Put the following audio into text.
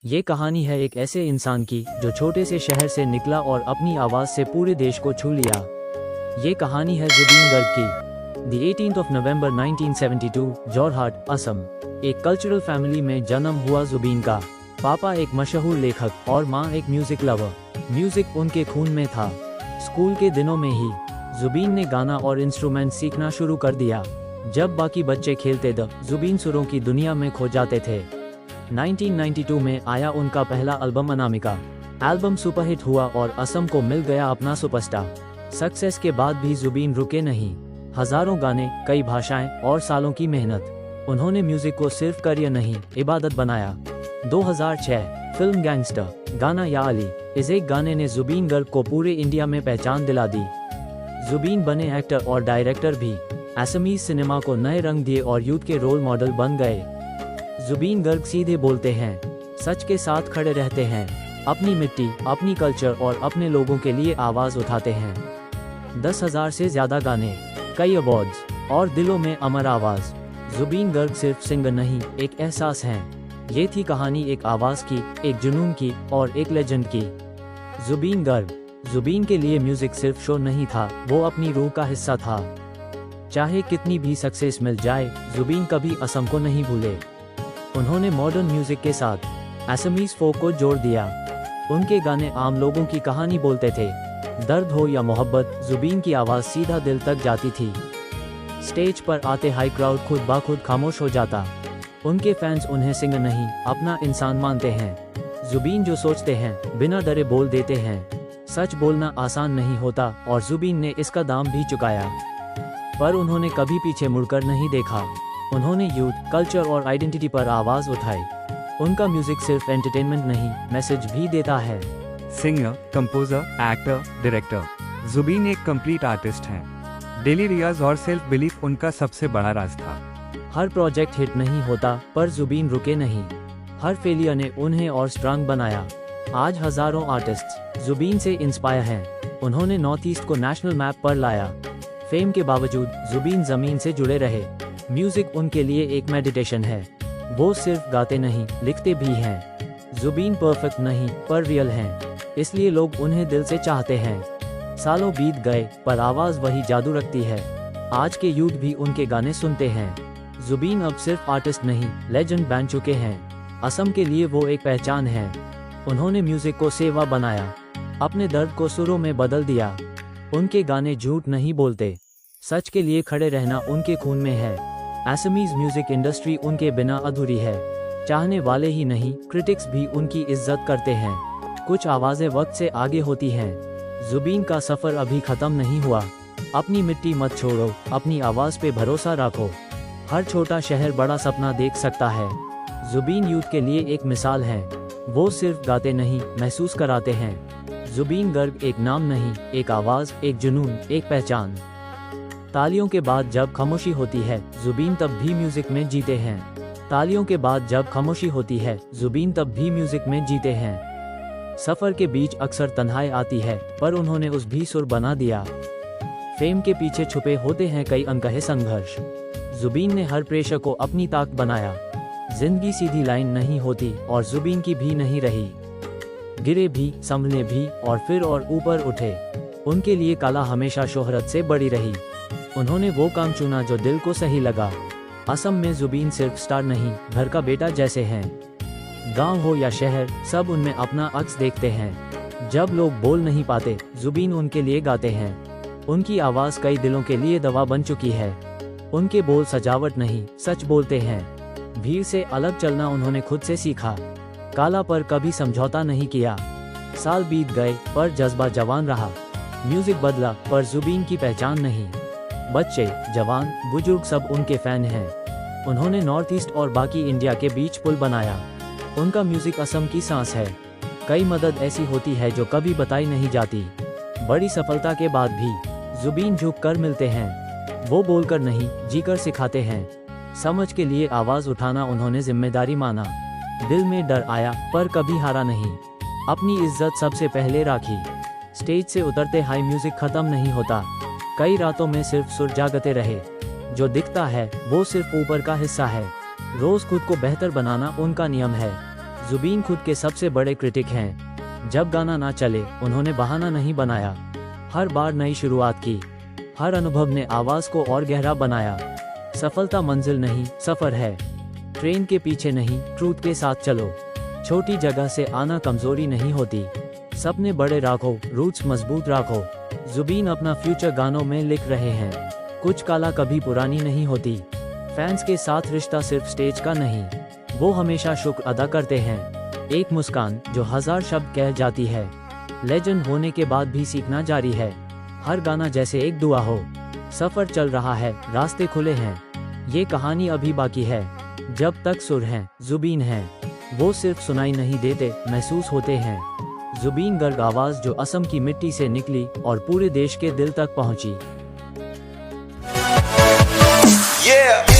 ये कहानी है एक ऐसे इंसान की जो छोटे से शहर से निकला और अपनी आवाज़ से पूरे देश को छू लिया। ये कहानी है जुबीन गर्ग की। The 18th of November 1972, Jorhat, Assam. एक कल्चरल फैमिली में जन्म हुआ जुबीन का। पापा एक मशहूर लेखक और माँ एक म्यूजिक लवर। म्यूजिक उनके खून में था। स्कूल के दिनों में ही जुबीन ने गाना और इंस्ट्रूमेंट सीखना शुरू कर दिया। जब बाकी बच्चे खेलते थे, जुबीन सुरों की दुनिया में खो जाते थे। 1992 में आया उनका पहला एल्बम अनामिका। एल्बम सुपरहिट हुआ और असम को मिल गया अपना सुपरस्टार। सक्सेस के बाद भी जुबीन रुके नहीं। हजारों गाने, कई भाषाएं और सालों की मेहनत। उन्होंने म्यूजिक को सिर्फ करियर नहीं, इबादत बनाया। 2006 फिल्म गैंगस्टर, गाना या अली, इस एक गाने ने जुबीन गर्ग को पूरे इंडिया में पहचान दिला दी। जुबीन बने एक्टर और डायरेक्टर भी। असमीज सिनेमा को नए रंग दिए और यूथ के रोल मॉडल बन गए। जुबीन गर्ग सीधे बोलते हैं, सच के साथ खड़े रहते हैं, अपनी मिट्टी, अपनी कल्चर और अपने लोगों के लिए आवाज उठाते हैं। 10,000 से ज्यादा गाने, कई अवार्ड्स और दिलों में अमर आवाज। जुबीन गर्ग सिर्फ सिंगर नहीं, एक एहसास हैं। ये थी कहानी एक आवाज की, एक जुनून की और एक लेजेंड की। जुबीन गर्ग। जुबीन के लिए म्यूजिक सिर्फ शो नहीं था, वो अपनी रूह का हिस्सा था। चाहे कितनी भी सक्सेस मिल जाए, जुबीन कभी असम को नहीं भूले। उन्होंने मॉडर्न म्यूजिक के साथ असमीज फोक को जोड़ दिया। उनके गाने आम लोगों की कहानी बोलते थे। दर्द हो या मोहब्बत, जुबीन की आवाज सीधा दिल तक जाती थी। स्टेज पर आते हाई क्राउड खुद ब खुद खामोश हो जाता। उनके फैंस उन्हें सिंगर नहीं, अपना इंसान मानते हैं। जुबीन जो सोचते हैं, बिना डरे बोल देते हैं। सच बोलना आसान नहीं होता और जुबीन ने इसका दाम भी चुकाया। पर उन्होंने कभी पीछे मुड़कर नहीं देखा। उन्होंने यूथ, कल्चर और आइडेंटिटी पर आवाज उठाई। उनका म्यूजिक सिर्फ एंटरटेनमेंट नहीं, मैसेज भी देता है। Singer, composer, actor, director, Zubeen एक कंप्लीट आर्टिस्ट हैं। डेली रियाज और सेल्फ बिलीफ उनका सबसे बड़ा राज था। हर प्रोजेक्ट हिट नहीं होता, पर जुबीन रुके नहीं। हर फेलियर ने उन्हें और स्ट्रांग बनाया। आज हजारों आर्टिस्ट जुबीन से इंस्पायर हैं। उन्होंने नॉर्थ ईस्ट को नेशनल मैप पर लाया। फेम के बावजूद जुबीन जमीन से जुड़े रहे। म्यूजिक उनके लिए एक मेडिटेशन है। वो सिर्फ गाते नहीं, लिखते भी हैं। जुबीन परफेक्ट नहीं, पर रियल हैं। इसलिए लोग उन्हें दिल से चाहते हैं। सालों बीत गए, पर आवाज वही जादू रखती है। आज के यूथ भी उनके गाने सुनते हैं। जुबीन अब सिर्फ आर्टिस्ट नहीं, लेजेंड बन चुके हैं। असम के लिए वो एक पहचान है। उन्होंने म्यूजिक को सेवा बनाया, अपने दर्द को सुरों में बदल दिया। उनके गाने झूठ नहीं बोलते। सच के लिए खड़े रहना उनके खून में है। असमीज म्यूजिक इंडस्ट्री उनके बिना अधूरी है। चाहने वाले ही नहीं, क्रिटिक्स भी उनकी इज्जत करते हैं। कुछ आवाजें वक्त से आगे होती हैं। जुबीन का सफर अभी खत्म नहीं हुआ। अपनी मिट्टी मत छोड़ो, अपनी आवाज पे भरोसा रखो। हर छोटा शहर बड़ा सपना देख सकता है। जुबीन यूथ के लिए एक मिसाल है। वो सिर्फ गाते नहीं, महसूस कराते हैं। जुबीन गर्ग एक नाम नहीं, एक आवाज, एक जुनून, एक पहचान। तालियों के बाद जब खामोशी होती है, जुबीन तब भी म्यूजिक में जीते हैं। तालियों के बाद जब खामोशी होती है, जुबीन तब भी म्यूजिक में जीते हैं। सफर के बीच अक्सर तन्हाई आती है, पर उन्होंने उस भी सुर बना दिया। फेम के पीछे छुपे होते हैं कई अनकहे संघर्ष। जुबीन ने हर प्रेशर को अपनी ताकत बनाया। जिंदगी सीधी लाइन नहीं होती और जुबीन की भी नहीं रही। गिरे भी, संभले भी और फिर और ऊपर उठे। उनके लिए कला हमेशा शोहरत से बड़ी रही। उन्होंने वो काम चुना जो दिल को सही लगा। असम में जुबीन सिर्फ स्टार नहीं, घर का बेटा जैसे हैं। गांव हो या शहर, सब उनमें अपना अक्स देखते हैं। जब लोग बोल नहीं पाते, जुबीन उनके लिए गाते हैं। उनकी आवाज कई दिलों के लिए दवा बन चुकी है। उनके बोल सजावट नहीं, सच बोलते हैं। भीड़ से अलग चलना उन्होंने खुद से सीखा। काला पर कभी समझौता नहीं किया। साल बीत गए, पर जज्बा जवान रहा। म्यूजिक बदला, पर जुबीन की पहचान नहीं। बच्चे, जवान, बुजुर्ग सब उनके फैन हैं। उन्होंने नॉर्थ ईस्ट और बाकी इंडिया के बीच पुल बनाया। उनका म्यूजिक असम की सांस है। कई मदद ऐसी होती है जो कभी बताई नहीं जाती। बड़ी सफलता के बाद भी जुबीन झुक कर मिलते हैं। वो बोलकर नहीं, जीकर सिखाते हैं। समझ के लिए आवाज उठाना उन्होंने जिम्मेदारी माना। दिल में डर आया, पर कभी हारा नहीं। अपनी इज्जत सबसे पहले राखी। स्टेज से उतरते हाई म्यूजिक खत्म नहीं होता। कई रातों में सिर्फ सुर जागते रहे। जो दिखता है वो सिर्फ ऊपर का हिस्सा है। रोज खुद को बेहतर बनाना उनका नियम है। जुबीन खुद के सबसे बड़े क्रिटिक हैं। जब गाना ना चले उन्होंने बहाना नहीं बनाया, हर बार नई शुरुआत की। हर अनुभव ने आवाज को और गहरा बनाया। सफलता मंजिल नहीं, सफर है। ट्रेन के पीछे नहीं, ट्रूथ के साथ चलो। छोटी जगह से आना कमजोरी नहीं होती। सपने बड़े रखो, रूट्स मजबूत रखो। जुबीन अपना फ्यूचर गानों में लिख रहे हैं। कुछ काला कभी पुरानी नहीं होती। फैंस के साथ रिश्ता सिर्फ स्टेज का नहीं, वो हमेशा शुक्र अदा करते हैं। एक मुस्कान जो 1000 शब्द कह जाती है। लेजेंड होने के बाद भी सीखना जारी है। हर गाना जैसे एक दुआ हो। सफर चल रहा है, रास्ते खुले हैं। ये कहानी अभी बाकी है। जब तक सुर हैं, जुबीन हैं। वो सिर्फ सुनाई नहीं देते, महसूस होते हैं। जुबीन गर्ग आवाज जो असम की मिट्टी से निकली और पूरे देश के दिल तक पहुंची। Yeah.